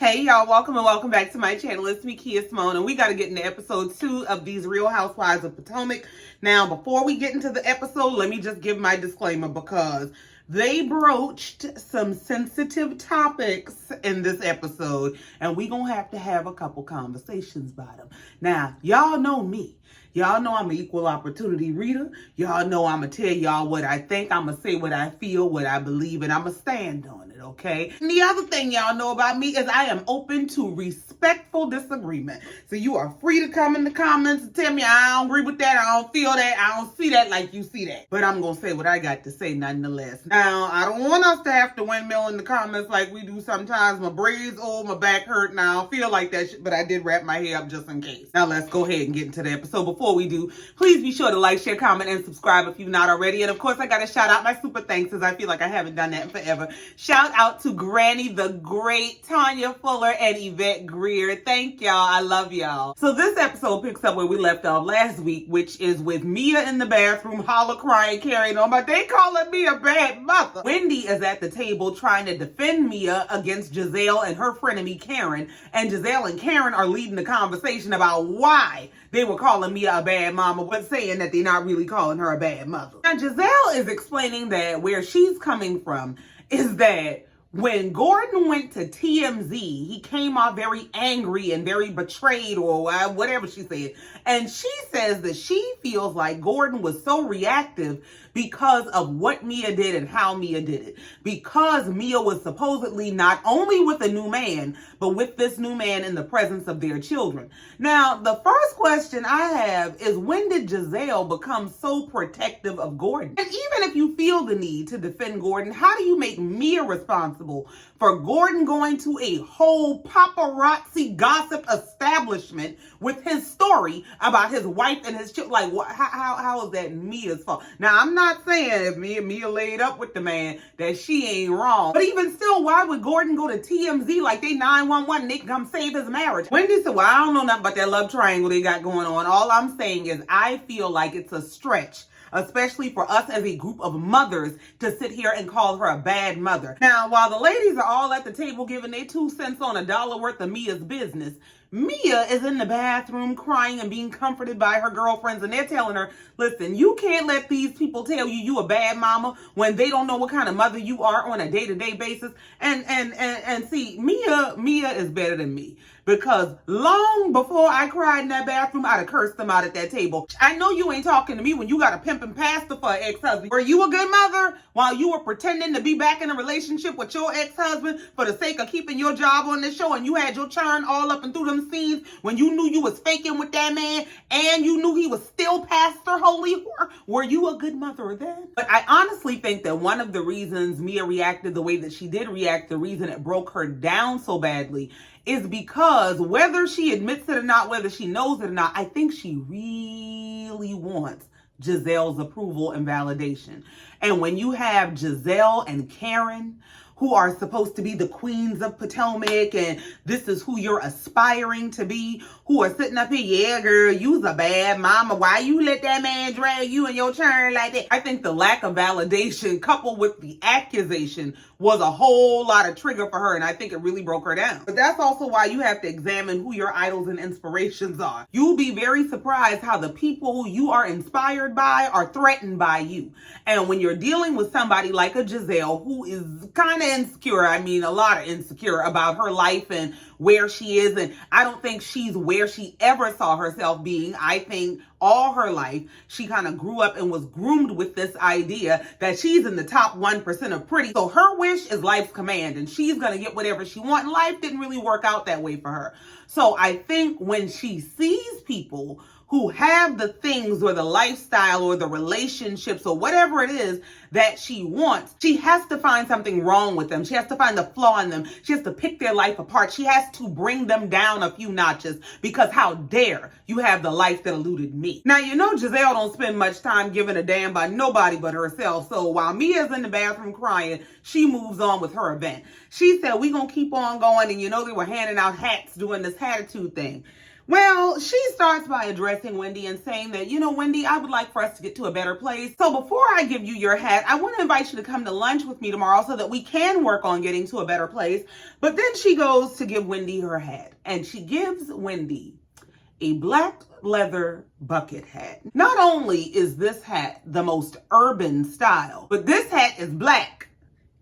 Hey y'all, welcome back to my channel. It's me, Kia Simone, and we got to get into episode 2 of these Real Housewives of Potomac. Now, before we get into the episode, let me just give my disclaimer because they broached some sensitive topics in this episode, and we gonna have a couple conversations about them. Now, y'all know me. Y'all know I'm an equal opportunity reader. Y'all know I'm going to tell y'all what I think. I'm going to say what I feel, what I believe, and I'm going to stand on it, okay? And the other thing y'all know about me is I am open to respectful disagreement. So you are free to come in the comments and tell me I don't agree with that, I don't feel that, I don't see that like you see that. But I'm going to say what I got to say nonetheless. Now, I don't want us to have to windmill in the comments like we do sometimes. My braids old, my back hurt, and I don't feel like that shit, but I did wrap my hair up just in case. Now let's go ahead and get into the episode. Before we do, please be sure to like, share, comment, and subscribe if you've not already. And of course, I got to shout out my super thanks because I feel like I haven't done that in forever. Shout out to Granny the Great, Tanya Fuller, and Yvette Greer. Thank y'all. I love y'all. So this episode picks up where we left off last week, which is with Mia in the bathroom, holler, crying, carrying on, but they calling me a bad mother. Wendy is at the table trying to defend Mia against Gizelle and her frenemy Karen, and Jazelle and Karen are leading the conversation about why they were calling Mia a bad mama, but saying that they're not really calling her a bad mother. Now, Gizelle is explaining that where she's coming from is that when Gordon went to TMZ, he came off very angry and very betrayed or whatever she said. And she says that she feels like Gordon was so reactive because of what Mia did and how Mia did it. Because Mia was supposedly not only with a new man, but with this new man in the presence of their children. Now, the first question I have is, when did Gizelle become so protective of Gordon? And even if you feel the need to defend Gordon, how do you make Mia responsible for Gordon going to a whole paparazzi gossip establishment with his story about his wife and his children? Like, how is that Mia's fault? Now, I'm not saying if Mia laid up with the man that she ain't wrong. But even still, why would Gordon go to TMZ like they 911 and they can come save his marriage? Wendy said, well, I don't know nothing about that love triangle they got going on. All I'm saying is I feel like it's a stretch, especially for us as a group of mothers, to sit here and call her a bad mother. Now, while the ladies are all at the table giving their 2 cents on a dollar worth of Mia's business, Mia is in the bathroom crying and being comforted by her girlfriends, and they're telling her, listen, you can't let these people tell you a bad mama when they don't know what kind of mother you are on a day-to-day basis. And see, Mia is better than me, because long before I cried in that bathroom, I'd have cursed them out at that table. I know you ain't talking to me when you got a pimping pastor for an ex-husband. Were you a good mother while you were pretending to be back in a relationship with your ex-husband for the sake of keeping your job on this show, and you had your churn all up and through them scenes when you knew you was faking with that man and you knew he was still Pastor Holy Whore? Were you a good mother then? But I honestly think that one of the reasons Mia reacted the way that she did react, the reason it broke her down so badly, is because whether she admits it or not, whether she knows it or not, I think she really wants Gizelle's approval and validation. And when you have Jazelle and Karen, who are supposed to be the queens of Potomac, and this is who you're aspiring to be, who are sitting up here, yeah, girl, you's a bad mama. Why you let that man drag you in your churn like that? I think the lack of validation coupled with the accusation was a whole lot of trigger for her, and I think it really broke her down. But that's also why you have to examine who your idols and inspirations are. You'll be very surprised how the people who you are inspired by are threatened by you. And when you're dealing with somebody like a Gizelle, who is kind of insecure, I mean, a lot of insecure about her life and where she is, and I don't think she's where she ever saw herself being. I think all her life she kind of grew up and was groomed with this idea that she's in the top 1% of pretty. So her wish is life's command, and she's gonna get whatever she wants. And life didn't really work out that way for her. So I think when she sees people who have the things or the lifestyle or the relationships or whatever it is that she wants, she has to find something wrong with them. She has to find the flaw in them. She has to pick their life apart. She has to bring them down a few notches, because how dare you have the life that eluded me. Now, you know Gizelle don't spend much time giving a damn about nobody but herself. So while Mia's in the bathroom crying, she moves on with her event. She said, we gonna keep on going. And you know they were handing out hats doing this Hattitude thing. Well, she starts by addressing Wendy and saying that, Wendy, I would like for us to get to a better place. So before I give you your hat, I want to invite you to come to lunch with me tomorrow so that we can work on getting to a better place. But then she goes to give Wendy her hat, and she gives Wendy a black leather bucket hat. Not only is this hat the most urban style, but this hat is black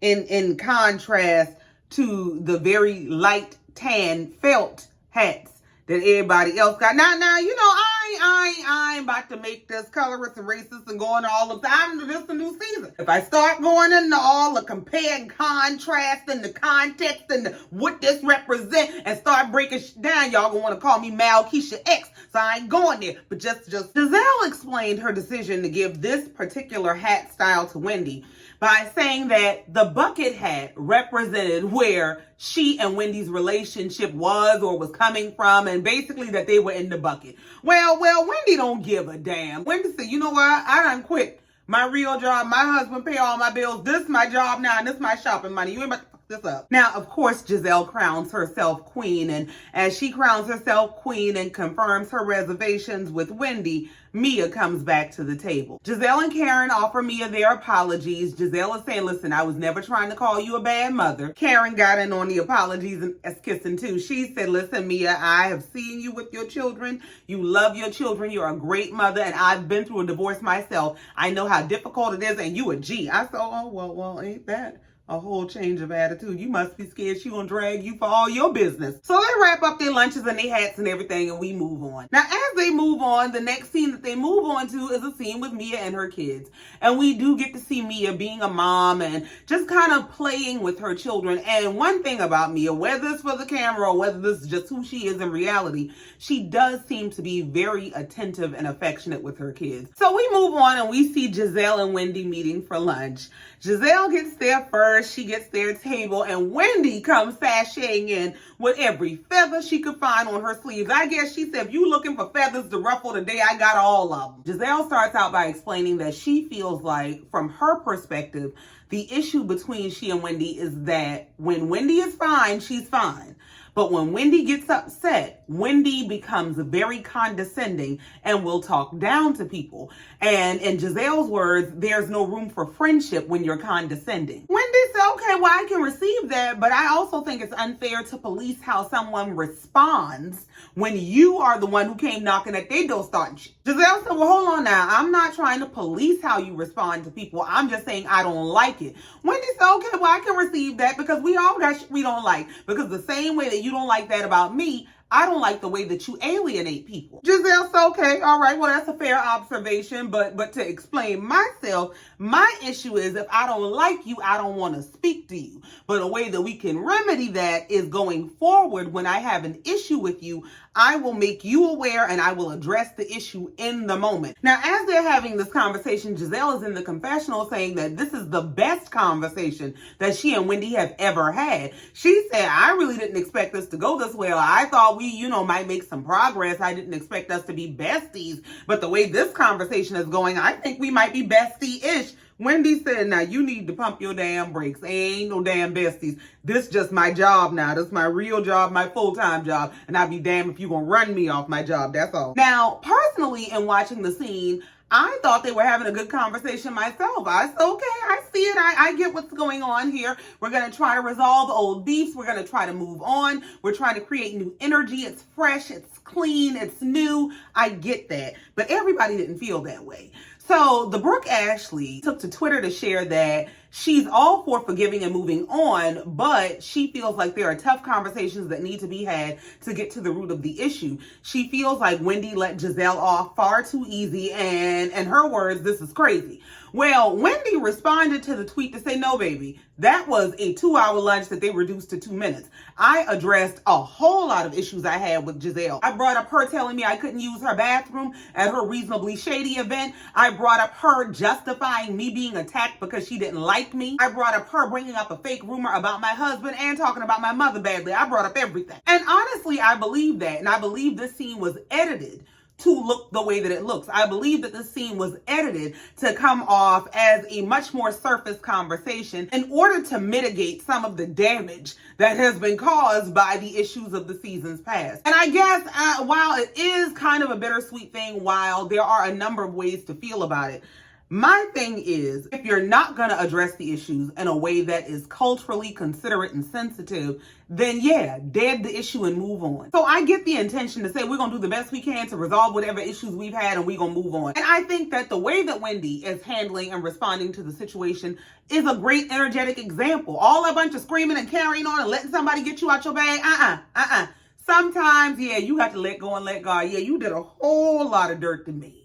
in contrast to the very light tan felt hats that everybody else got. Now, I ain't about to make this colorist and racist and going all of time into this a new season. If I start going into all the compare and contrast and the context and what this represents and start breaking down, y'all gonna want to call me Malkeisha X. So I ain't going there. But just Gizelle explained her decision to give this particular hat style to Wendy by saying that the bucket hat represented where she and Wendy's relationship was or was coming from, and basically that they were in the bucket. Well, Wendy don't give a damn. Wendy said, you know what? I done quit my real job. My husband pay all my bills. This is my job now, and this is my shopping money. You ain't about to fuck this up. Now, of course, Gizelle crowns herself queen, and as she crowns herself queen and confirms her reservations with Wendy, Mia comes back to the table. Jazelle and Karen offer Mia their apologies. Gizelle is saying, listen, I was never trying to call you a bad mother. Karen got in on the apologies and as kissing too. She said, listen, Mia, I have seen you with your children. You love your children. You're a great mother. And I've been through a divorce myself. I know how difficult it is. And you a G. I said, oh, well, ain't that a whole change of attitude? You must be scared she gonna drag you for all your business. So they wrap up their lunches and their hats and everything, and we move on. Now, as they move on, the next scene that they move on to is a scene with Mia and her kids. And we do get to see Mia being a mom and just kind of playing with her children. And one thing about Mia, whether it's for the camera or whether this is just who she is in reality, she does seem to be very attentive and affectionate with her kids. So we move on and we see Jazelle and Wendy meeting for lunch. Jazelle gets there first. She gets their table, and Wendy comes sashaying in with every feather she could find on her sleeves. I guess she said, if you looking for feathers to ruffle today, I got all of them. Jazelle starts out by explaining that she feels like, from her perspective, the issue between she and Wendy is that when Wendy is fine, she's fine. But when Wendy gets upset, Wendy becomes very condescending and will talk down to people. And in Gizelle's words, there's no room for friendship when you're condescending. Wendy said, okay, well, I can receive that, but I also think it's unfair to police how someone responds when you are the one who came knocking at their door starting shit. Gizelle said, well, hold on now. I'm not trying to police how you respond to people. I'm just saying I don't like it. Wendy said, okay, well, I can receive that because we all got shit we don't like. Because the same way that you don't like that about me, I don't like the way that you alienate people. Gizelle said, okay, all right, well, that's a fair observation, but to explain myself, my issue is if I don't like you, I don't want to speak to you. But a way that we can remedy that is going forward. When I have an issue with you, I will make you aware and I will address the issue in the moment. Now, as they're having this conversation, Gizelle is in the confessional saying that this is the best conversation that she and Wendy have ever had. She said, I really didn't expect this to go this well. I thought we, might make some progress. I didn't expect us to be besties. But the way this conversation is going, I think we might be bestie-ish. Wendy said, now you need to pump your damn brakes. Ain't no damn besties. This just my job now. This is my real job, my full-time job. And I'll be damned if you're going to run me off my job. That's all. Now, personally, in watching the scene, I thought they were having a good conversation myself. I said, okay, I see it. I get what's going on here. We're going to try to resolve old beefs. We're going to try to move on. We're trying to create new energy. It's fresh. It's clean. It's new. I get that. But everybody didn't feel that way. So the Brooke Ashley took to Twitter to share that she's all for forgiving and moving on, but she feels like there are tough conversations that need to be had to get to the root of the issue. She feels like Wendy let Gizelle off far too easy, and in her words, this is crazy. Well, Wendy responded to the tweet to say, no, baby, that was a 2-hour lunch that they reduced to 2 minutes. I addressed a whole lot of issues I had with Gizelle. I brought up her telling me I couldn't use her bathroom at her Reasonably Shady event. I brought up her justifying me being attacked because she didn't like me. I brought up her bringing up a fake rumor about my husband and talking about my mother badly. I brought up everything. And honestly, I believe that. And I believe this scene was edited to look the way that it looks. I believe that this scene was edited to come off as a much more surface conversation in order to mitigate some of the damage that has been caused by the issues of the seasons past. And I guess while it is kind of a bittersweet thing, while there are a number of ways to feel about it, my thing is, if you're not going to address the issues in a way that is culturally considerate and sensitive, then yeah, dead the issue and move on. So I get the intention to say we're going to do the best we can to resolve whatever issues we've had and we're going to move on. And I think that the way that Wendy is handling and responding to the situation is a great energetic example. All a bunch of screaming and carrying on and letting somebody get you out your bag. Sometimes, yeah, you have to let go and let God. Yeah, you did a whole lot of dirt to me.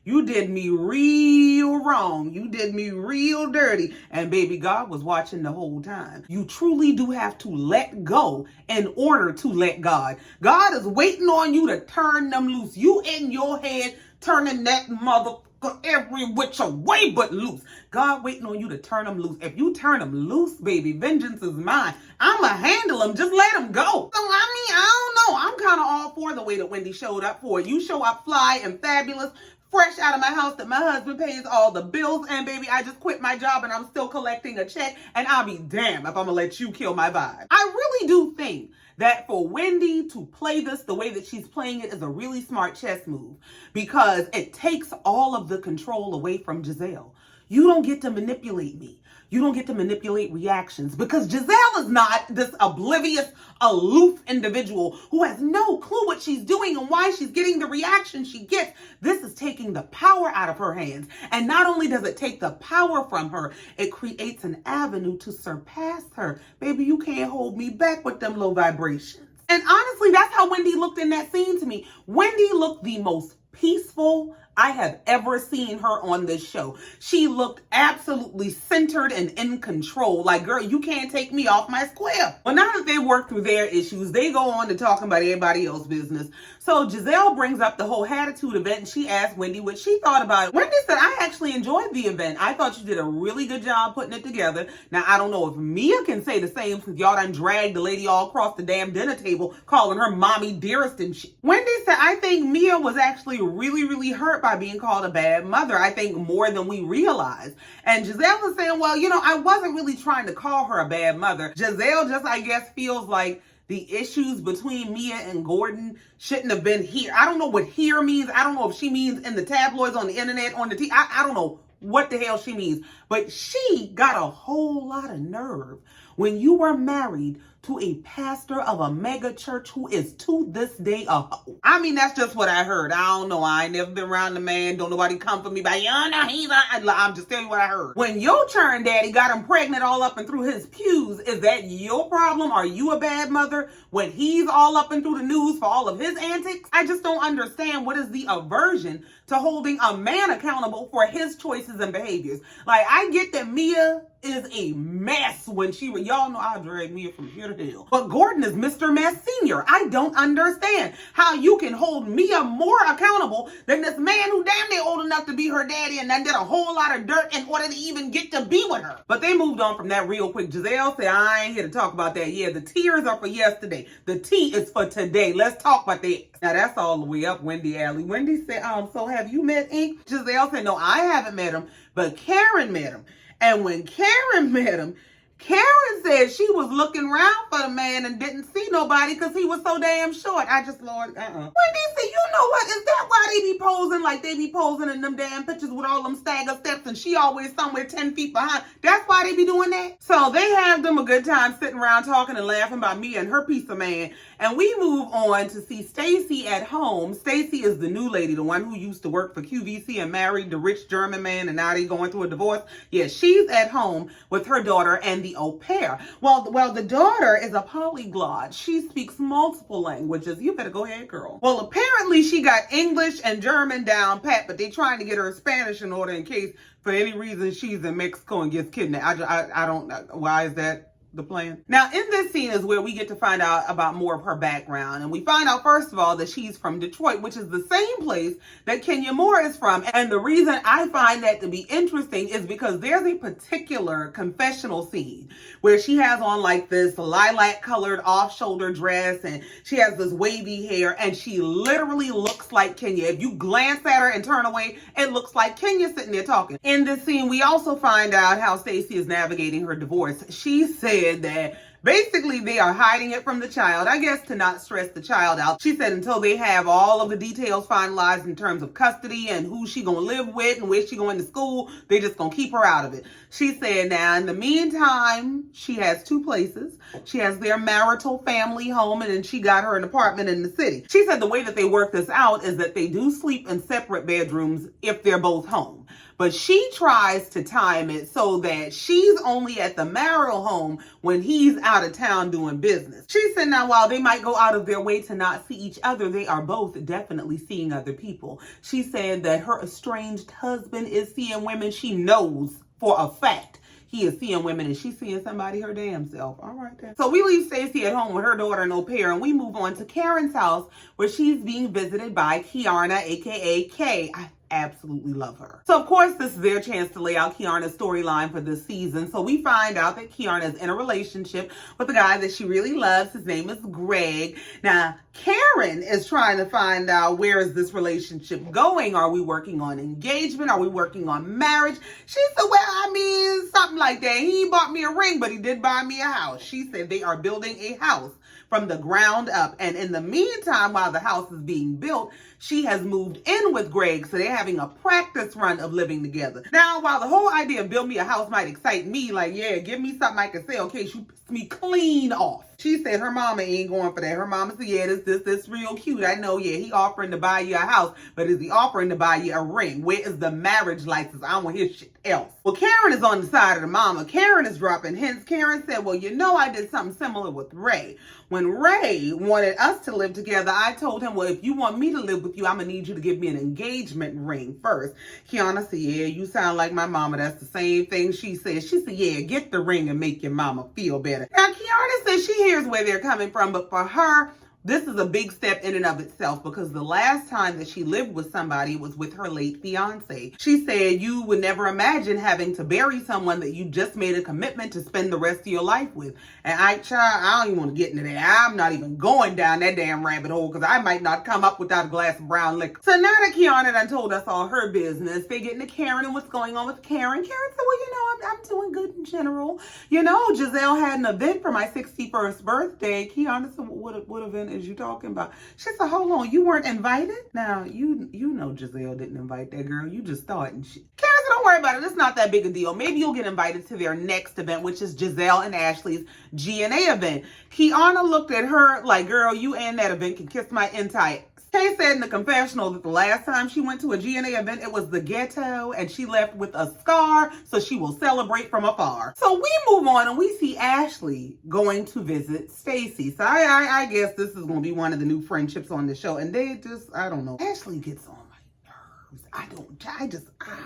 You did me real wrong. You did me real dirty. And baby, God was watching the whole time. You truly do have to let go in order to let God. God is waiting on you to turn them loose. You in your head turning that motherfucker every which way but loose. God waiting on you to turn them loose. If you turn them loose, baby, vengeance is mine. I'ma handle them. Just let them go. So, I don't know. I'm kind of all for the way that Wendy showed up for it. You show up fly and fabulous, fresh out of my house, that my husband pays all the bills, and baby, I just quit my job and I'm still collecting a check, and I'll be damned if I'm gonna let you kill my vibe. I really do think that for Wendy to play this the way that she's playing it is a really smart chess move, because it takes all of the control away from Gizelle. You don't get to manipulate me. You don't get to manipulate reactions, because Gizelle is not this oblivious, aloof individual who has no clue what she's doing and why she's getting the reaction she gets. This is taking the power out of her hands. And not only does it take the power from her, it creates an avenue to surpass her. Baby, you can't hold me back with them low vibrations. And honestly, that's how Wendy looked in that scene to me. Wendy looked the most peaceful I have ever seen her on this show. She looked absolutely centered and in control. Like, girl, you can't take me off my square. Well, now that they work through their issues, they go on to talking about everybody else's business. So Gizelle brings up the whole Hattitude event, and she asked Wendy what she thought about it. Wendy said, I actually enjoyed the event. I thought you did a really good job putting it together. Now, I don't know if Mia can say the same, since y'all done dragged the lady all across the damn dinner table, calling her mommy dearest and shit. Wendy said, I think Mia was actually really hurt by being called a bad mother. I think more than we realize. And Gizelle was saying, well, I wasn't really trying to call her a bad mother. Gizelle just, I guess, feels like the issues between Mia and Gordon shouldn't have been here. I don't know what here means. I don't know if she means in the tabloids, on the internet, on the TV. I don't know what the hell she means. But she got a whole lot of nerve when you were married to a pastor of a mega church who is to this day a hoe. I mean, that's just what I heard. I don't know. I ain't never been around the man. Don't nobody come for me by, I'm just telling you what I heard. When your churn daddy got him pregnant all up and through his pews, is that your problem? Are you a bad mother when he's all up and through the news for all of his antics? I just don't understand what is the aversion to holding a man accountable for his choices and behaviors. Like, I get that Mia is a mess when y'all know I drag Mia from here to hell. But Gordon is Mr. Mess Senior. I don't understand how you can hold Mia more accountable than this man who damn near old enough to be her daddy and then did a whole lot of dirt in order to even get to be with her. But they moved on from that real quick. Giselle said, I ain't here to talk about that. Yeah, the tears are for yesterday. The tea is for today. Let's talk about that. Now that's all the way up Wendy alley. Wendy said, so have you met Ink? Giselle said, no, I haven't met him, but Karen met him. And when Karen met him, Karen said she was looking around for the man and didn't see nobody because he was so damn short. Lord, Wendy said, you know what? Is that why they be posing like they be posing in them damn pictures with all them stagger steps and she always somewhere 10 feet behind? That's why they be doing that? So they have them a good time sitting around talking and laughing about me and her piece of man. And we move on to see Stacy at home. Stacy is the new lady, the one who used to work for QVC and married the rich German man, and now they going through a divorce. Yeah, she's at home with her daughter and the au pair. Well, the daughter is a polyglot. She speaks multiple languages. You better go ahead, girl. Well, apparently she got English and German down pat, but they trying to get her Spanish in order in case for any reason she's in Mexico and gets kidnapped. I don't know. Why is that the plan. Now, in this scene is where we get to find out about more of her background. And we find out, first of all, that she's from Detroit, which is the same place that Kenya Moore is from. And the reason I find that to be interesting is because there's a particular confessional scene where she has on like this lilac colored off-shoulder dress and she has this wavy hair and she literally looks like Kenya. If you glance at her and turn away, it looks like Kenya sitting there talking. In this scene, we also find out how Stacy is navigating her divorce. She said that basically they are hiding it from the child, I guess to not stress the child out. She said until they have all of the details finalized in terms of custody and who she gonna live with and where she going to school, they just gonna keep her out of it. She said now in the meantime, she has two places. She has their marital family home and then she got her an apartment in the city. She said the way that they work this out is that they do sleep in separate bedrooms if they're both home. But she tries to time it so that she's only at the marital home when he's out of town doing business. She said now while they might go out of their way to not see each other, they are both definitely seeing other people. She said that her estranged husband is seeing women she knows for a fact. He is seeing women and she's seeing somebody her damn self. All right then. So we leave Stacy at home with her daughter and au pair and we move on to Karen's house where she's being visited by Kiana, aka Kay. I absolutely love her. So of course this is their chance to lay out Kiana's storyline for this season. So we find out that Kiana is in a relationship with a guy that she really loves. His name is Greg. Now Karen is trying to find out where is this relationship going? Are we working on engagement? Are we working on marriage? She said, well, I mean, something like that. He bought me a ring, but he did buy me a house. She said they are building a house from the ground up. And in the meantime, while the house is being built, she has moved in with Greg. So they're having a practice run of living together. Now, while the whole idea of build me a house might excite me, like, yeah, give me something I can sell in case you piss me clean off. She said her mama ain't going for that. Her mama said, yeah, this real cute. I know, yeah, he offering to buy you a house, but is he offering to buy you a ring? Where is the marriage license? I want his shit else. Well, Karen is on the side of the mama. Karen is dropping hints. Karen said, well, you know, I did something similar with Ray. When Ray wanted us to live together, I told him, well, if you want me to live with you, I'm going to need you to give me an engagement ring first. Kiana said, yeah, you sound like my mama. That's the same thing she said. She said, yeah, get the ring and make your mama feel better. Now, Kiana said she hears where they're coming from, but for her, this is a big step in and of itself because the last time that she lived with somebody was with her late fiance. She said you would never imagine having to bury someone that you just made a commitment to spend the rest of your life with. And I don't even want to get into that. I'm not even going down that damn rabbit hole because I might not come up without a glass of brown liquor. So now that Kiana done told us all her business, they get into Karen and what's going on with Karen. Karen said, well, you know, I'm doing good in general. You know, Gizelle had an event for my 61st birthday. Kiana said, what event is you talking about? She said, hold on, you weren't invited? Now, you know Gizelle didn't invite that girl. You just thought and shit. Karen said, don't worry about it. It's not that big a deal. Maybe you'll get invited to their next event, which is Jazelle and Ashley's GNA event. Kiana looked at her like, girl, you and that event can kiss my entire. Kay said in the confessional that the last time she went to a GNA event, it was the ghetto and she left with a scar, so she will celebrate from afar. So we move on and we see Ashley going to visit Stacy. So I guess this is going to be one of the new friendships on the show. And they just, I don't know. Ashley gets on my nerves.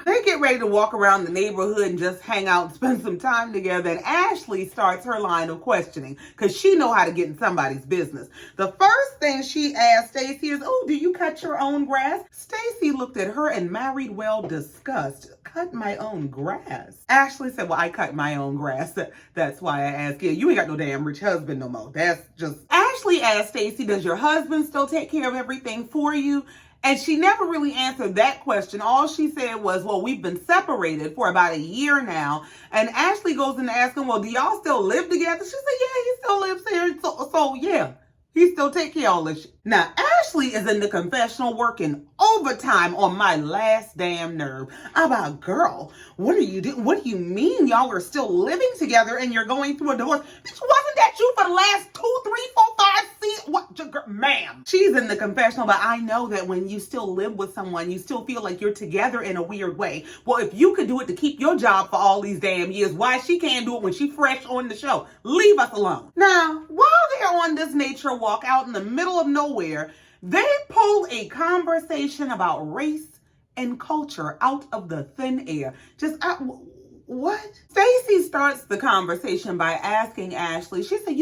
They get ready to walk around the neighborhood and just hang out and spend some time together. And Ashley starts her line of questioning because she know how to get in somebody's business. The first thing she asked Stacy is, oh, do you cut your own grass? Stacy looked at her and married well disgust. Cut my own grass? Ashley said, well, I cut my own grass. That's why I asked. Yeah, you ain't got no damn rich husband no more. That's just... Ashley asked Stacy, does your husband still take care of everything for you? And she never really answered that question. All she said was, well, we've been separated for about a year now. And Ashley goes in to ask him, well, do y'all still live together? She said, yeah, he still lives here. So yeah, he still take care of all this shit. Now, Ashley is in the confessional working overtime on my last damn nerve. About, girl, what are you doing? What do you mean y'all are still living together and you're going through a divorce? Bitch, wasn't that you for the last 2, 3, 4, 5 seasons? What, ma'am? She's in the confessional, but I know that when you still live with someone, you still feel like you're together in a weird way. Well, if you could do it to keep your job for all these damn years, why she can't do it when she fresh on the show? Leave us alone. Now, while they're on this nature walk out in the middle of nowhere, they pull a conversation about race and culture out of the thin air. What? Stacy starts the conversation by asking Ashley, she said,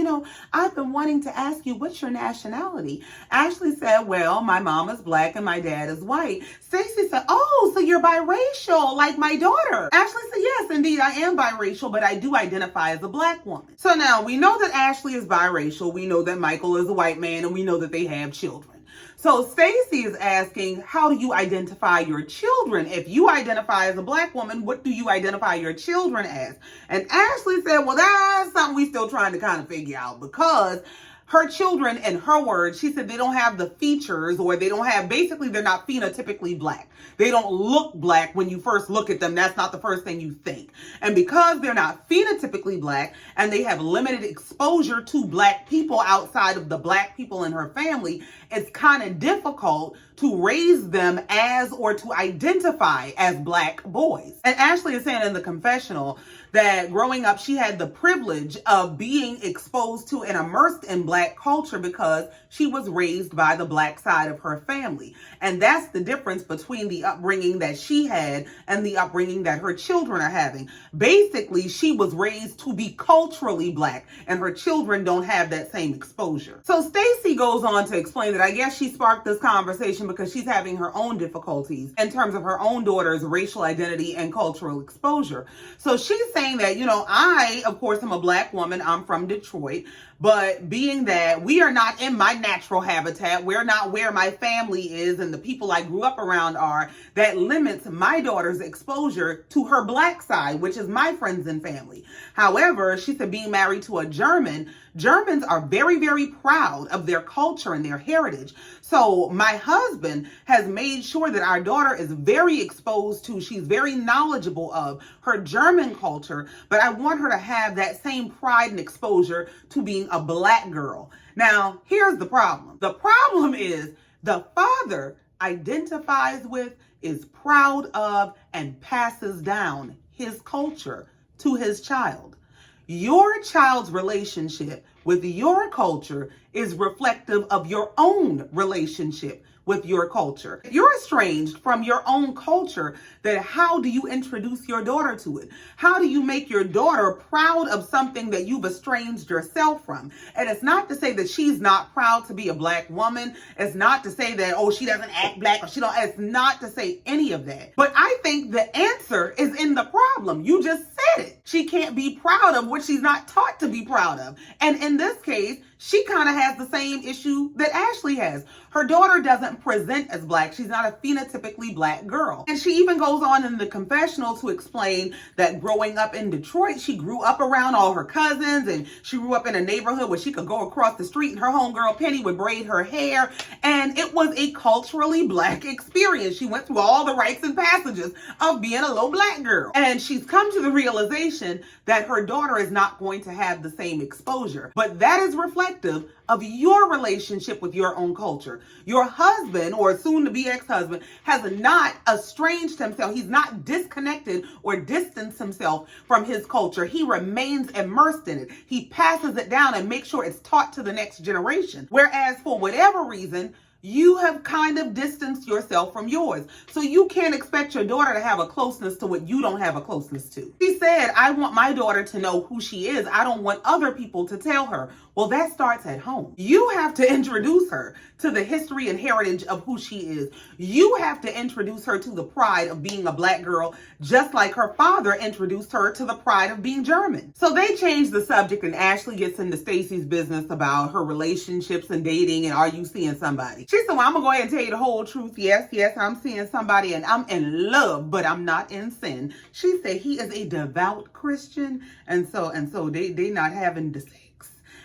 I've been wanting to ask you, what's your nationality? Ashley said, well, my mom is black and my dad is white. Stacy said, oh, so you're biracial, like my daughter. Ashley said, yes, indeed, I am biracial, but I do identify as a black woman. So now we know that Ashley is biracial. We know that Michael is a white man, and we know that they have children. So Stacy is asking, how do you identify your children? If you identify as a black woman, what do you identify your children as? And Ashley said, well, that's something we still trying to kind of figure out, because her children, in her words, she said they don't have the features, or they don't have, basically they're not phenotypically black. They don't look black when you first look at them. That's not the first thing you think. And because they're not phenotypically black and they have limited exposure to black people outside of the black people in her family, it's kind of difficult to raise them as, or to identify as, black boys. And Ashley is saying in the confessional that growing up, she had the privilege of being exposed to and immersed in black culture because she was raised by the black side of her family. And that's the difference between the upbringing that she had and the upbringing that her children are having. Basically, she was raised to be culturally black, and her children don't have that same exposure. So Stacy goes on to explain that I guess she sparked this conversation because she's having her own difficulties in terms of her own daughter's racial identity and cultural exposure. So she's saying that, I, of course, am a black woman. I'm from Detroit. But being that we are not in my natural habitat, we're not where my family is and the people I grew up around are, that limits my daughter's exposure to her black side, which is my friends and family. However, she said being married to a Germans are very, very proud of their culture and their heritage. So my husband has made sure that our daughter is very exposed to, she's very knowledgeable of her German culture, but I want her to have that same pride and exposure to being a black girl. Now, here's the problem. The problem is the father identifies with, is proud of, and passes down his culture to his child. Your child's relationship with your culture is reflective of your own relationship with your culture. If you're estranged from your own culture, then how do you introduce your daughter to it? How do you make your daughter proud of something that you've estranged yourself from? And it's not to say that she's not proud to be a black woman. It's not to say that, oh, she doesn't act black, or it's not to say any of that. But I think the answer is in the problem. You just said it. She can't be proud of what she's not taught to be proud of. And in this case, she kind of has the same issue that Ashley has. Her daughter doesn't present as black. She's not a phenotypically black girl. And she even goes on in the confessional to explain that growing up in Detroit, she grew up around all her cousins, and she grew up in a neighborhood where she could go across the street and her homegirl Penny would braid her hair. And it was a culturally black experience. She went through all the rites and passages of being a little black girl. And she's come to the realization that her daughter is not going to have the same exposure. But that is reflective of your relationship with your own culture. Your husband, or soon to be ex-husband, has not estranged himself. He's not disconnected or distanced himself from his culture. He remains immersed in it. He passes it down and makes sure it's taught to the next generation. Whereas for whatever reason, you have kind of distanced yourself from yours. So you can't expect your daughter to have a closeness to what you don't have a closeness to. She said, I want my daughter to know who she is. I don't want other people to tell her. Well, that starts at home. You have to introduce her to the history and heritage of who she is. You have to introduce her to the pride of being a black girl, just like her father introduced her to the pride of being German. So they changed the subject, and Ashley gets into Stacy's business about her relationships and dating and are you seeing somebody. She said, well, I'm going to go ahead and tell you the whole truth. Yes, I'm seeing somebody and I'm in love, but I'm not in sin. She said he is a devout Christian, and so they not having the sex.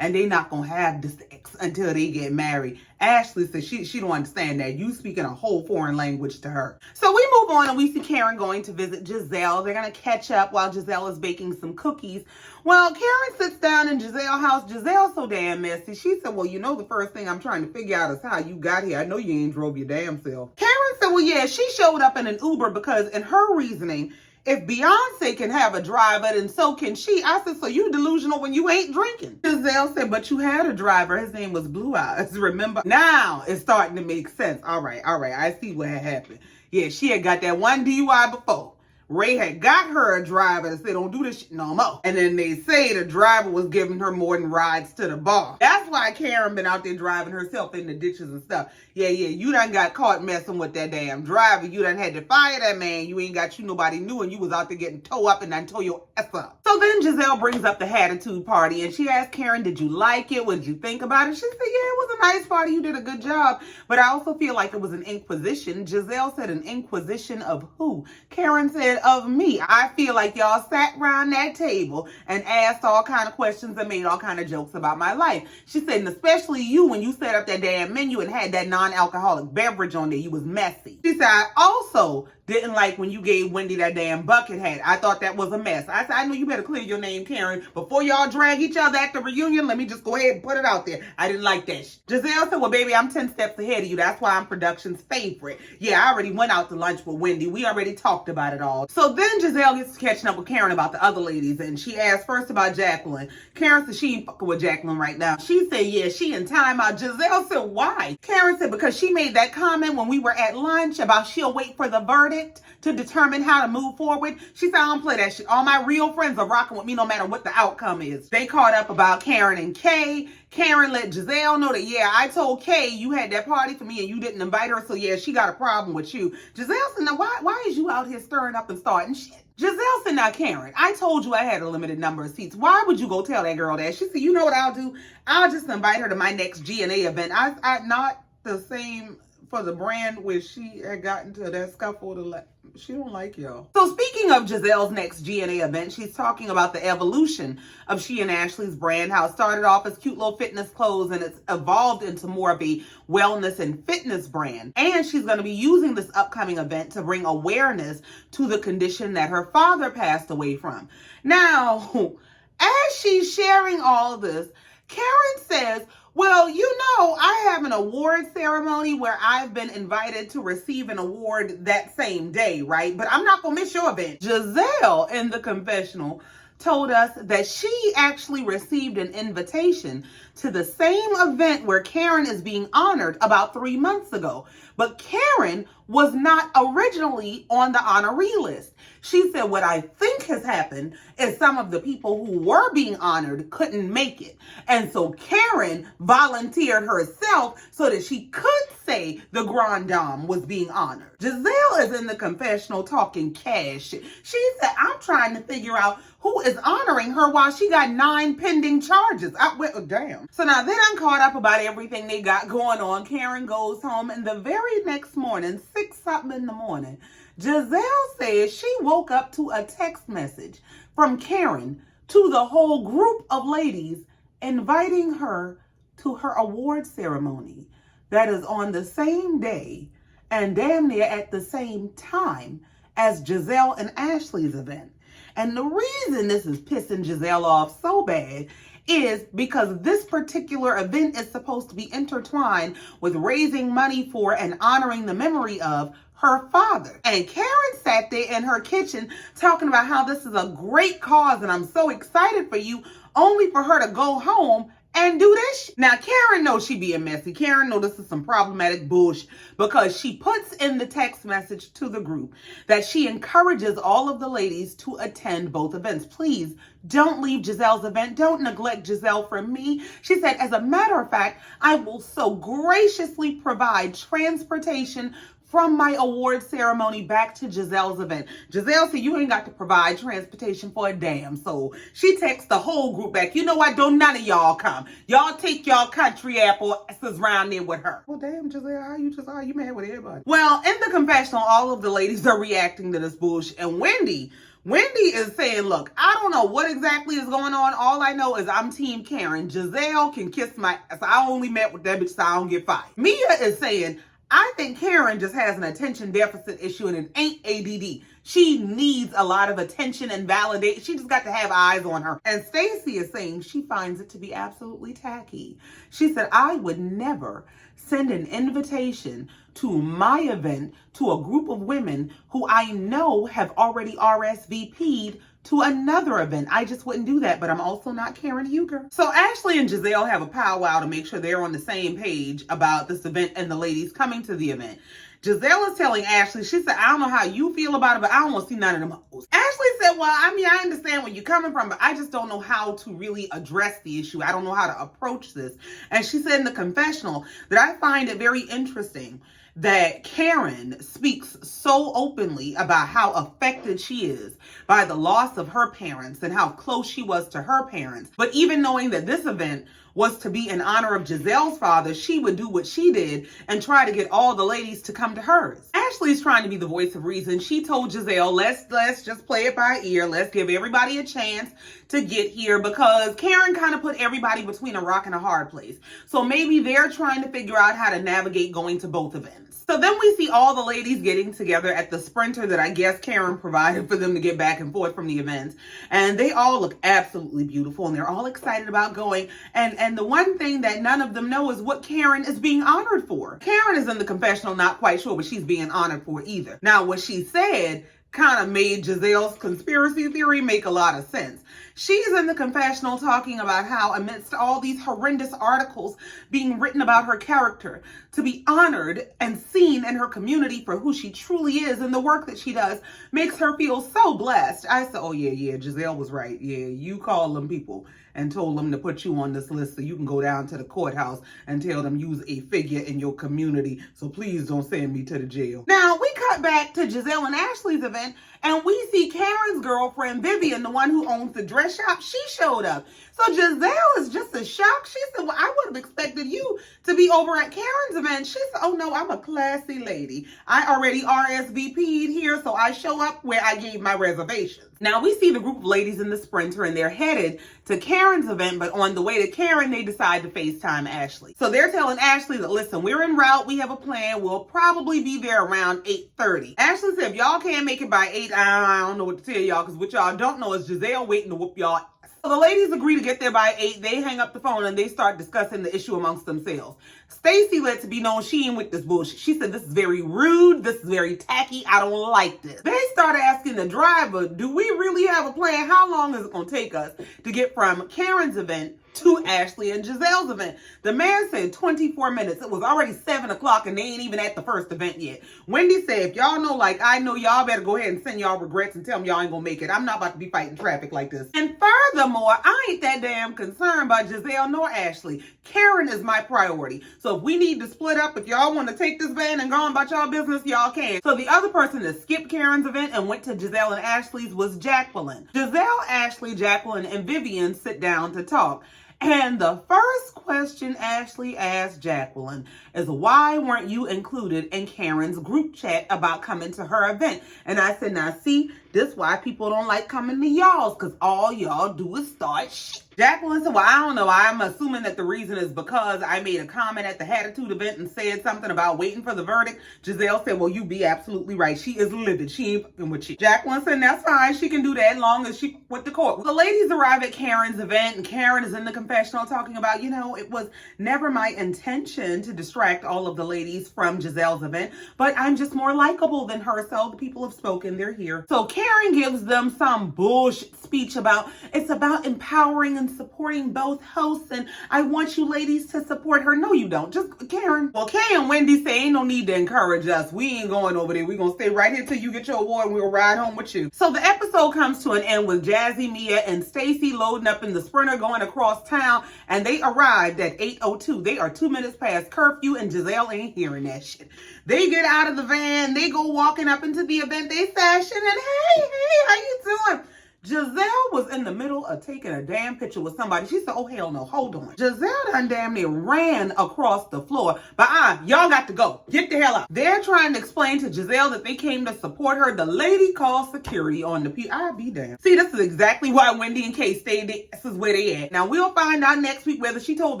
And they not going to have the sex until they get married. Ashley said she don't understand that. You speaking a whole foreign language to her. So we move on and we see Karen going to visit Gizelle. They're going to catch up while Gizelle is baking some cookies. Well, Karen sits down in Gizelle's house. Gizelle's so damn messy. She said, well, the first thing I'm trying to figure out is how you got here. I know you ain't drove your damn self. Karen said, well, yeah, she showed up in an Uber because in her reasoning, if Beyonce can have a driver, then so can she. I said, so you delusional when you ain't drinking. Gizelle said, but you had a driver. His name was Blue Eyes, remember? Now it's starting to make sense. All right. I see what had happened. Yeah, she had got that one DUI before. Ray had got her a driver to say, don't do this shit no more. And then they say the driver was giving her more than rides to the bar. That's why Karen been out there driving herself in the ditches and stuff. Yeah, you done got caught messing with that damn driver. You done had to fire that man. You ain't got you nobody new, and you was out there getting towed up and done tore your ass up. So then Gizelle brings up the Hattitude party, and she asked Karen, did you like it? What did you think about it? She said, yeah, it was a nice party. You did a good job. But I also feel like it was an inquisition. Gizelle said, an inquisition of who? Karen said, of me. I feel like y'all sat around that table and asked all kind of questions and made all kind of jokes about my life. She said, and especially you, when you set up that damn menu and had that non-alcoholic beverage on there, you was messy. She said, I also didn't like when you gave Wendy that damn bucket hat. I thought that was a mess. I said, I know you better clear your name, Karen. Before y'all drag each other at the reunion, let me just go ahead and put it out there. I didn't like that shit. Gizelle said, well, baby, I'm 10 steps ahead of you. That's why I'm production's favorite. Yeah, I already went out to lunch with Wendy. We already talked about it all. So then Gizelle gets to catching up with Karen about the other ladies, and she asked first about Jacqueline. Karen said she ain't fucking with Jacqueline right now. She said, yeah, she in timeout. Gizelle said, why? Karen said, because she made that comment when we were at lunch about she'll wait for the verdict to determine how to move forward. She said, I don't play that shit. All my real friends are rocking with me no matter what the outcome is. They caught up about Karen and Kay. Karen let Gizelle know that, yeah, I told Kay you had that party for me and you didn't invite her, so yeah, she got a problem with you. Gizelle said, now why is you out here stirring up and starting shit? Giselle said, now Karen, I told you I had a limited number of seats. Why would you go tell that girl that? She said, you know what I'll do? I'll just invite her to my next G&A event. I not the same for the brand where she had gotten to that scuffle. She don't like y'all. So speaking of Giselle's next G&A event, she's talking about the evolution of she and Ashley's brand, how it started off as cute little fitness clothes and it's evolved into more of a wellness and fitness brand. And she's going to be using this upcoming event to bring awareness to the condition that her father passed away from. Now, as she's sharing all this, Karen says, well, you know, I have an award ceremony where I've been invited to receive an award that same day, right? But I'm not going to miss your event. Gizelle in the confessional told us that she actually received an invitation to the same event where Karen is being honored about 3 months ago. But Karen was not originally on the honoree list. She said, what I think has happened is some of the people who were being honored couldn't make it. And so Karen volunteered herself so that she could say the Grand Dame was being honored. Gizelle is in the confessional talking cash. She said, I'm trying to figure out who is honoring her while she got 9 pending charges. I went, oh, damn. So now they done caught up about everything they got going on. Karen goes home, and the very next morning, 6-something in the morning, Gizelle says she woke up to a text message from Karen to the whole group of ladies inviting her to her award ceremony that is on the same day and damn near at the same time as Gizelle and Ashley's event. And the reason this is pissing Gizelle off so bad is because this particular event is supposed to be intertwined with raising money for and honoring the memory of her father. And Karen sat there in her kitchen talking about how this is a great cause and I'm so excited for you, only for her to go home and do this. Now, Karen knows she being messy. Karen knows this is some problematic bullshit because she puts in the text message to the group that she encourages all of the ladies to attend both events. Please don't leave Giselle's event. Don't neglect Gizelle for me. She said, as a matter of fact, I will so graciously provide transportation from my award ceremony back to Giselle's event. Gizelle said, you ain't got to provide transportation for a damn soul. She texts the whole group back. You know what? Don't none of y'all come. Y'all take y'all country apple asses around there with her. Well, damn, Gizelle, how you mad with everybody? Well, in the confessional, all of the ladies are reacting to this bullshit. And Wendy is saying, look, I don't know what exactly is going on. All I know is I'm Team Karen. Gizelle can kiss my ass. I only met with that bitch so I don't get fired. Mia is saying, I think Karen just has an attention deficit issue and it ain't ADD. She needs a lot of attention and validation. She just got to have eyes on her. And Stacy is saying she finds it to be absolutely tacky. She said, I would never send an invitation to my event to a group of women who I know have already RSVP'd to another event. I just wouldn't do that, but I'm also not Karen Huger. So Ashley and Gizelle have a powwow to make sure they're on the same page about this event and the ladies coming to the event. Gizelle is telling Ashley, she said, I don't know how you feel about it, but I don't want to see none of them hoes. Ashley said, well, I mean, I understand where you're coming from, but I just don't know how to really address the issue. I don't know how to approach this. And she said in the confessional that I find it very interesting that Karen speaks so openly about how affected she is by the loss of her parents and how close she was to her parents. But even knowing that this event was to be in honor of Gizelle's father, she would do what she did and try to get all the ladies to come to hers. Ashley's trying to be the voice of reason. She told Gizelle, let's just play it by ear. Let's give everybody a chance to get here, because Karen kind of put everybody between a rock and a hard place. So maybe they're trying to figure out how to navigate going to both events. So then we see all the ladies getting together at the Sprinter that I guess Karen provided for them to get back and forth from the events. And they all look absolutely beautiful and they're all excited about going. And the one thing that none of them know is what Karen is being honored for. Karen is in the confessional, not quite sure what she's being honored for either. Now, what she said kind of made Gizelle's conspiracy theory make a lot of sense. She's in the confessional talking about how amidst all these horrendous articles being written about her character, to be honored and seen in her community for who she truly is and the work that she does makes her feel so blessed. I said, oh yeah, Gizelle was right. Yeah, you called them people and told them to put you on this list so you can go down to the courthouse and tell them use a figure in your community. So please don't send me to the jail. Now we cut back to Gizelle and Ashley's event and we see Karen's girlfriend, Vivian, the one who owns the dress shop. She showed up. So Gizelle is just as shocked. She said, well, I would have expected you to be over at Karen's event. She said, oh no, I'm a classy lady. I already RSVP'd here, so I show up where I gave my reservations. Now we see the group of ladies in the Sprinter and they're headed to Karen's event, but on the way to Karen, they decide to FaceTime Ashley. So they're telling Ashley that, listen, we're en route. We have a plan. We'll probably be there around 8:30. Ashley said, if y'all can't make it by 8, I don't know what to tell y'all, because what y'all don't know is Gizelle waiting to whoop y'all. So the ladies agree to get there by 8. They hang up the phone and they start discussing the issue amongst themselves. Stacy lets it be known she ain't with this bullshit. She said, this is very rude. This is very tacky. I don't like this. They started asking the driver, do we really have a plan? How long is it going to take us to get from Karen's event to Ashley and Gizelle's event? The man said 24 minutes. It was already 7 o'clock and they ain't even at the first event yet. Wendy said, if y'all know like I know, y'all better go ahead and send y'all regrets and tell them y'all ain't gonna make it. I'm not about to be fighting traffic like this. And furthermore, I ain't that damn concerned about Gizelle nor Ashley. Karen is my priority. So if we need to split up, if y'all want to take this van and go on about y'all business, y'all can. So the other person that skipped Karen's event and went to Gizelle and Ashley's was Jacqueline. Gizelle, Ashley, Jacqueline, and Vivian sit down to talk. And the first question Ashley asked Jacqueline is, why weren't you included in Karen's group chat about coming to her event? And I said, now see, this why people don't like coming to y'all's, because all y'all do is start shit. Jacqueline said, well, I don't know. I'm assuming that the reason is because I made a comment at the Hattitude event and said something about waiting for the verdict. Gizelle said, well, you be absolutely right. She is livid. She ain't fucking with you. Jacqueline said, that's fine. She can do that as long as she went to court. The ladies arrive at Karen's event and Karen is in the confessional talking about, it was never my intention to distract all of the ladies from Gizelle's event, but I'm just more likable than her. So the people have spoken. They're here. So Karen gives them some bullshit speech about it's about empowering and supporting both hosts, and I want you ladies to support her. No, you don't. Just Karen. Well, Kay and Wendy say ain't no need to encourage us. We ain't going over there. We're going to stay right here till you get your award and we'll ride home with you. So the episode comes to an end with Jazzy, Mia, and Stacy loading up in the Sprinter going across town, and they arrived at 8:02. They are 2 minutes past curfew, and Gizelle ain't hearing that shit. They get out of the van. They go walking up into the event. They fashion and, hey, how you doing? Gizelle was in the middle of taking a damn picture with somebody. She said, oh, hell no, hold on. Gizelle done damn near ran across the floor. But y'all got to go. Get the hell out. They're trying to explain to Gizelle that they came to support her. The lady called security on the I'll be damned. See, this is exactly why Wendy and Kay stayed there. This is where they at. Now, we'll find out next week whether she told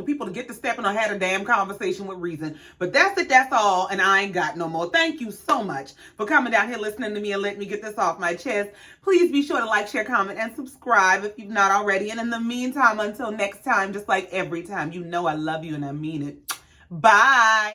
the people to get to stepping or had a damn conversation with reason. But that's it. That's all. And I ain't got no more. Thank you so much for coming down here listening to me and letting me get this off my chest. Please be sure to like, share, comment, and subscribe if you've not already. And in the meantime, until next time, just like every time, I love you and I mean it. Bye.